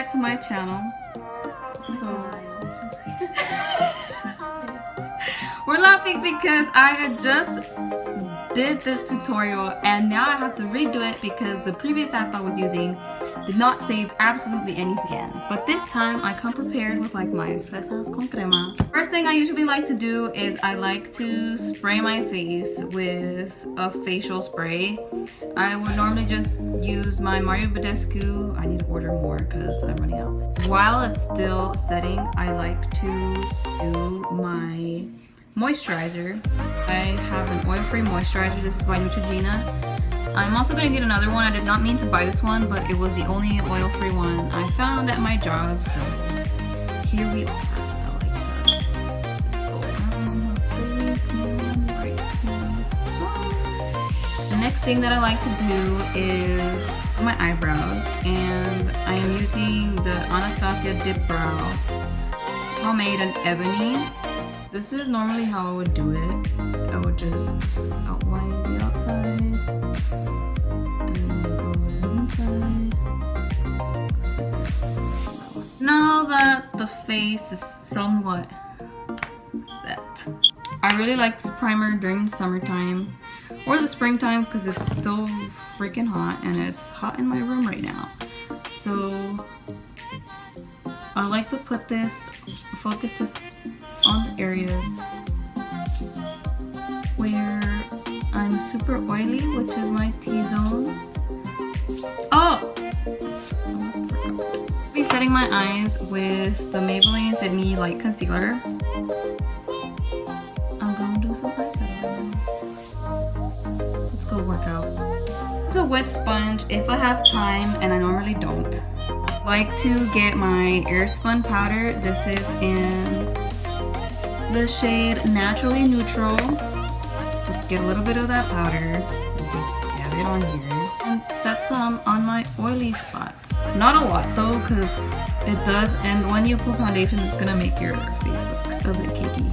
back to my channel. So we're laughing because I had just did this tutorial and now I have to redo it because the previous app I was using did not save absolutely anything. But this time I come prepared with like my fresas con crema. First thing I usually like to do is I like to spray my face with a facial spray. I would normally just use my Mario Badescu. I need to order more because I'm running out. While it's still setting, I like to do my moisturizer. I have an oil-free moisturizer. This is by Neutrogena. I'm also going to get another one. I did not mean to buy this one, but it was the only oil-free one I found at my job, so here we are. I like to just go around my face and right the next thing that I like to do is my eyebrows, and I am using the Anastasia Dip Brow Pomade in Ebony. This is normally how I would do it. I would just outline the outside and go inside. Now that the face is somewhat set, I really like this primer during the summertime or the springtime because it's still freaking hot and it's hot in my room right now. So I like to put this, focus this on the areas where I'm super oily, which is my T-zone. Oh! I'll be setting my eyes with the Maybelline Fit Me Light Concealer. I'm gonna do some eyeshadow right now. Let's go work out. With a wet sponge, if I have time, and I normally don't, I like to get my Airspun powder. This is in the shade Naturally Neutral. Just get a little bit of that powder and just dab it on here and set some on my oily spots. Not a lot though, because it does, and when you put foundation, it's gonna make your face look a bit cakey.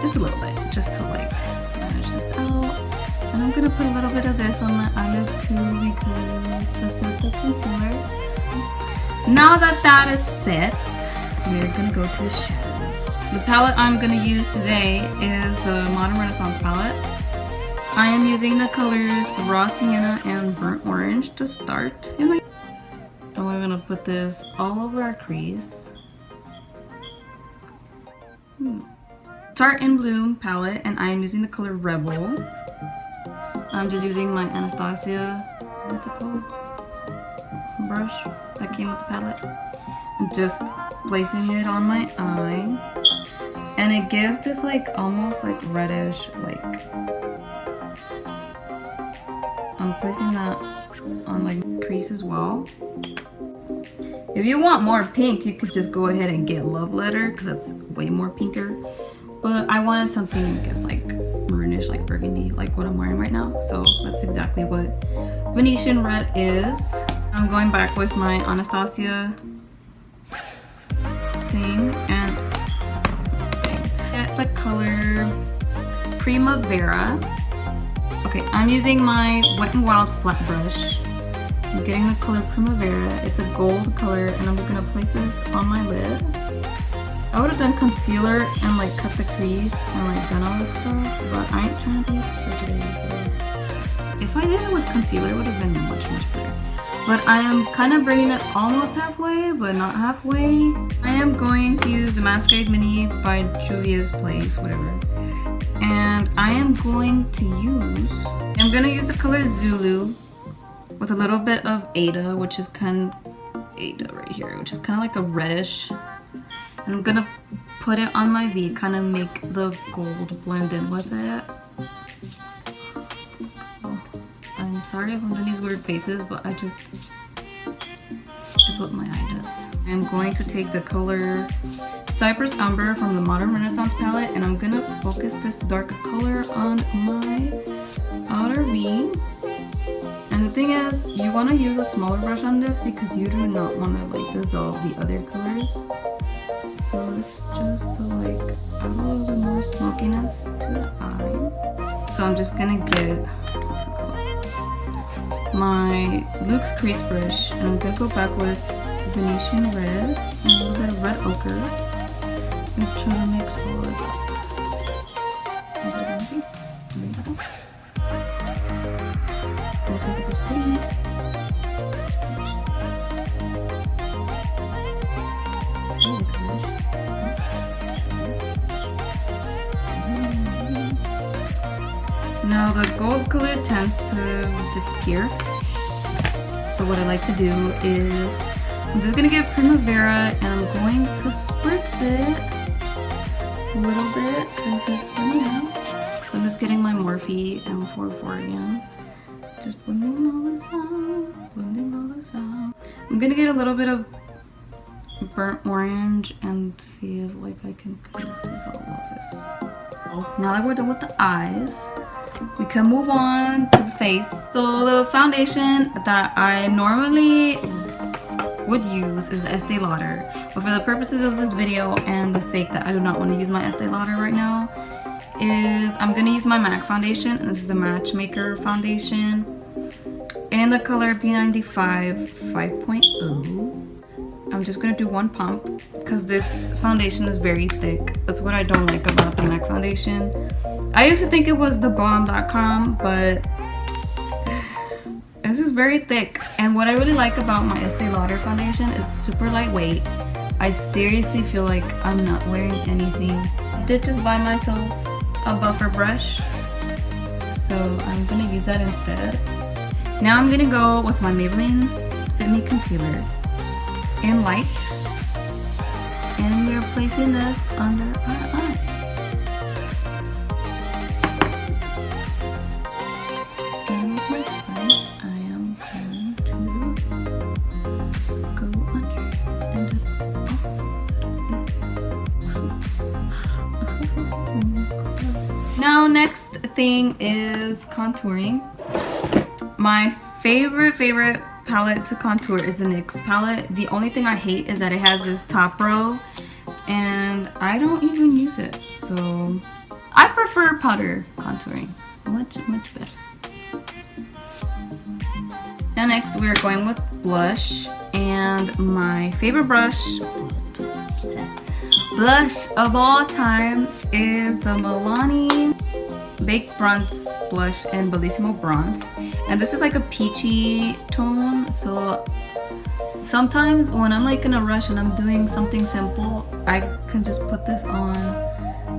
Just a little bit, just to like manage this out. And I'm gonna put a little bit of this on my eyelids too, because to set the concealer. Now that that is set, we're gonna go to the shadow. The palette I'm going to use today is the Modern Renaissance palette. I am using the colors Raw Sienna and Burnt Orange to start. And we're going to put this all over our crease. Tarte in Bloom palette, and I am using the color Rebel. I'm just using my Anastasia, what's it called? Brush that came with the palette. And just placing it on my eye. And it gives this like almost like reddish, like I'm placing that on my crease as well. If you want more pink, you could just go ahead and get Love Letter because that's way more pinker. But I wanted something I guess like maroonish, like burgundy, like what I'm wearing right now. So that's exactly what Venetian Red is. I'm going back with my Anastasia thing and get the color Primavera. Okay, I'm using my Wet n Wild flat brush. I'm getting the color Primavera. It's a gold color, and I'm just gonna place this on my lid. I would have done concealer and like cut the crease and like done all this stuff, but I ain't trying to be extra today. So if I did it with concealer, it would have been much better. But I am kind of bringing it almost halfway, but not halfway. I am going to use the Masquerade Mini by Juvia's Place, whatever. And I am going to use the color Zulu with a little bit of Ada, which is kind of, Ada right here, which is kind of like a reddish. And I'm gonna put it on my V, kind of make the gold blend in with it. I'm sorry if I'm doing these weird faces, but it's what my eye does. I'm going to take the color Cypress Umber from the Modern Renaissance palette, and I'm gonna focus this dark color on my outer V. And the thing is, you want to use a smaller brush on this because you do not want to like dissolve the other colors. So this is just to like add a little bit more smokiness to the eye. So I'm just gonna get, what's it called? my Luke's crease brush, and I'm gonna go back with Venetian red and a little bit of red ochre and try to mix all this up. Look at this pretty. Now the gold color tends to disappear. So what I like to do is I'm just gonna get Primavera and I'm going to spritz it a little bit because it's running out. So I'm just getting my Morphe M44 again. Just blending all this out, blending all this out. I'm gonna get a little bit of burnt orange and see if like I can kind of dissolve all this. Now that we're done with the eyes, we can move on to the face. So the foundation that I normally would use is the Estee Lauder, but for the purposes of this video and the sake that I do not want to use my Estee Lauder right now, is I'm gonna use my MAC foundation, and this is the Matchmaker foundation in the color B95 5.0. I'm just gonna do one pump because this foundation is very thick. That's what I don't like about the MAC foundation. I used to think it was the bomb.com, but this is very thick. And what I really like about my Estee Lauder foundation is super lightweight. I seriously feel like I'm not wearing anything. I did just buy myself a buffer brush, so I'm gonna use that instead. Now I'm gonna go with my Maybelline Fit Me Concealer in light, and we're placing this under our eyes. And with my sponge, I am going to go under and do this. Now, next thing is contouring. My favorite palette to contour is the NYX palette. The only thing I hate is that it has this top row and I don't even use it. So I prefer powder contouring. Much better. Now next we're going with blush, and my favorite blush of all time is the Milani Baked Bronze Blush in Bellissimo Bronze, and this is like a peachy tone. So sometimes when I'm like in a rush and I'm doing something simple, I can just put this on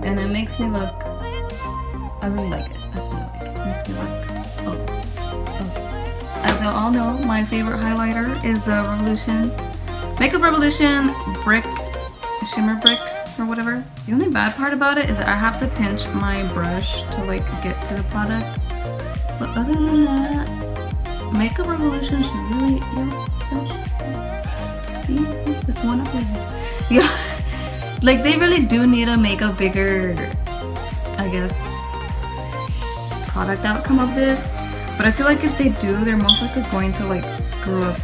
and it makes me look, I really like it. I really like it. It makes me look, oh. As you all know, my favorite highlighter is the Makeup Revolution Brick, Shimmer Brick, or whatever. The only bad part about it is that I have to pinch my brush to like get to the product. But other than that, Makeup Revolution should really, yes. See, this one up here. Yeah, like they really do need to make a bigger, I guess, product outcome of this. But I feel like if they do, they're most likely going to like screw up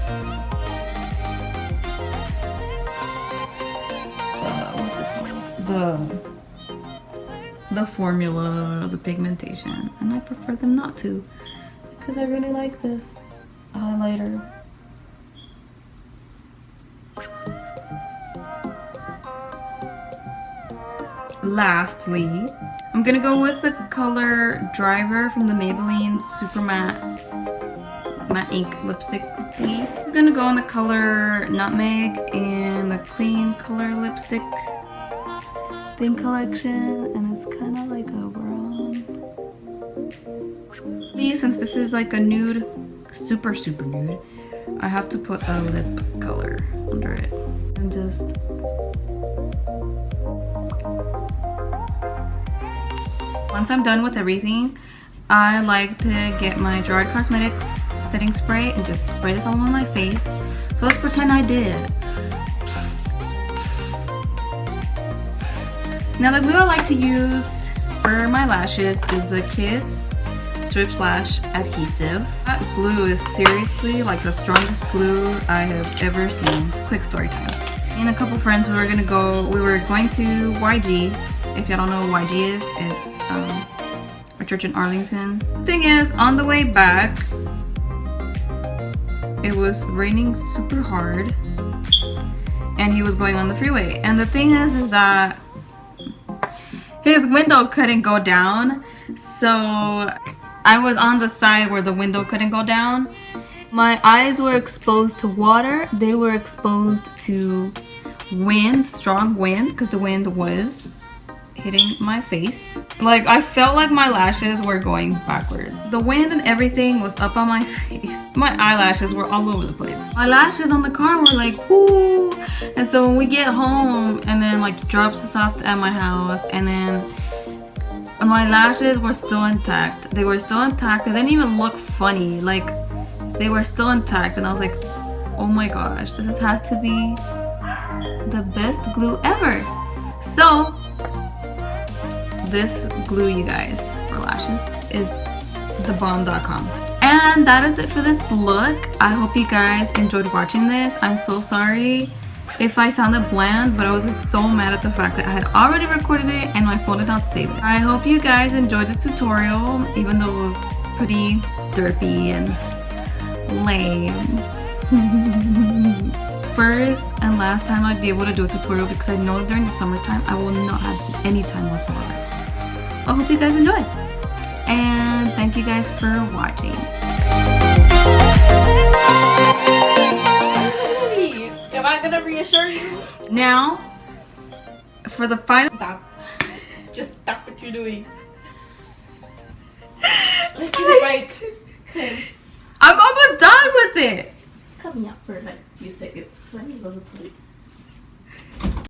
the formula, the pigmentation, and I prefer them not to because I really like this highlighter. Lastly, I'm gonna go with the color Driver from the Maybelline Super Matte Ink Lipstick thingy. I'm gonna go in the color Nutmeg and the Clean Color Lipstick thing collection, and it's kind of like a brown. Since this is like a nude, super nude, I have to put a lip color under it and just once I'm done with everything, I like to get my Gerard Cosmetics setting spray and just spray this all on my face. So let's pretend I did. Now the glue I like to use for my lashes is the Kiss Strip Lash Adhesive. That glue is seriously like the strongest glue I have ever seen. Quick story time. Me and a couple friends, we were going to YG. If y'all don't know what YG is, it's a church in Arlington. Thing is, on the way back, it was raining super hard and he was going on the freeway. And the thing is that his window couldn't go down. So I was on the side where the window couldn't go down. My eyes were exposed to water. They were exposed to wind, strong wind, because the wind was hitting my face. Like, I felt like my lashes were going backwards. The wind and everything was up on my face. My eyelashes were all over the place. My lashes on the car were like, whoo. And so when we get home, and then like he drops us off at my house, and then my lashes were still intact. They were still intact. They didn't even look funny. Like, they were still intact. And I was like, oh my gosh, this has to be the best glue ever. So this glue, you guys, for lashes is thebomb.com. And that is it for this look. I hope you guys enjoyed watching this. I'm so sorry if I sounded bland, but I was just so mad at the fact that I had already recorded it and my phone did not save it. I hope you guys enjoyed this tutorial, even though it was pretty derpy and lame. First and last time I'd be able to do a tutorial, because I know during the summertime I will not have any time whatsoever. I hope you guys enjoyed, and thank you guys for watching. Am I gonna reassure you? Now, for the final... Stop. Just stop what you're doing. Let's do it right. I'm almost done with it. Cut me out for like a few seconds. Let me go to sleep.